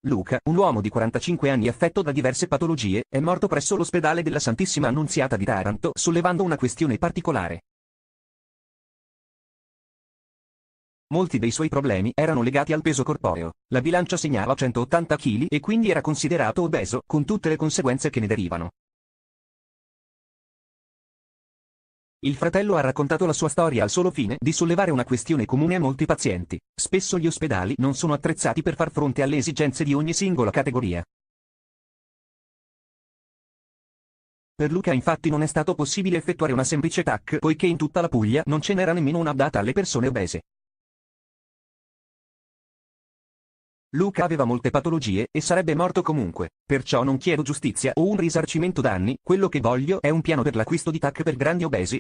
Luca, un uomo di 45 anni affetto da diverse patologie, è morto presso l'ospedale della Santissima Annunziata di Taranto, sollevando una questione particolare. Molti dei suoi problemi erano legati al peso corporeo. La bilancia segnava 180 kg e quindi era considerato obeso, con tutte le conseguenze che ne derivano. Il fratello ha raccontato la sua storia al solo fine di sollevare una questione comune a molti pazienti. Spesso gli ospedali non sono attrezzati per far fronte alle esigenze di ogni singola categoria. Per Luca infatti non è stato possibile effettuare una semplice TAC poiché in tutta la Puglia non ce n'era nemmeno una adatta alle persone obese. Luca aveva molte patologie e sarebbe morto comunque, perciò non chiedo giustizia o un risarcimento danni, quello che voglio è un piano per l'acquisto di TAC per grandi obesi,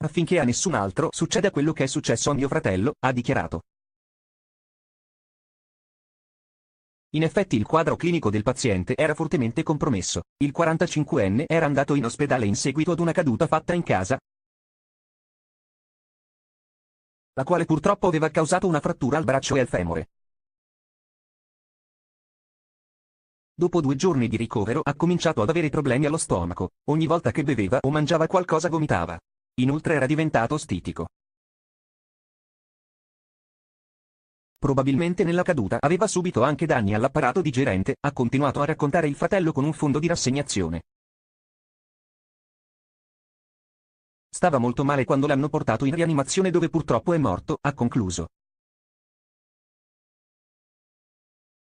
affinché a nessun altro succeda quello che è successo a mio fratello, ha dichiarato. In effetti il quadro clinico del paziente era fortemente compromesso. Il 45enne era andato in ospedale in seguito ad una caduta fatta in casa, la quale purtroppo aveva causato una frattura al braccio e al femore. Dopo 2 giorni di ricovero ha cominciato ad avere problemi allo stomaco. Ogni volta che beveva o mangiava qualcosa vomitava. Inoltre era diventato stitico. Probabilmente nella caduta aveva subito anche danni all'apparato digerente, ha continuato a raccontare il fratello con un fondo di rassegnazione. Stava molto male quando l'hanno portato in rianimazione dove purtroppo è morto, ha concluso.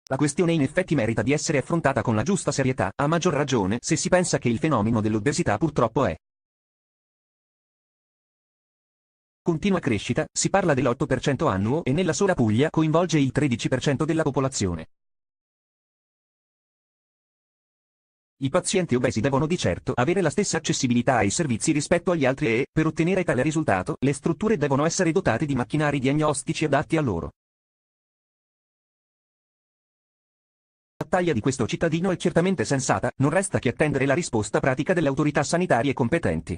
La questione in effetti merita di essere affrontata con la giusta serietà, a maggior ragione se si pensa che il fenomeno dell'obesità purtroppo è continua crescita, si parla dell'8% annuo e nella sola Puglia coinvolge il 13% della popolazione. I pazienti obesi devono di certo avere la stessa accessibilità ai servizi rispetto agli altri e, per ottenere tale risultato, le strutture devono essere dotate di macchinari diagnostici adatti a loro. La battaglia di questo cittadino è certamente sensata, non resta che attendere la risposta pratica delle autorità sanitarie competenti.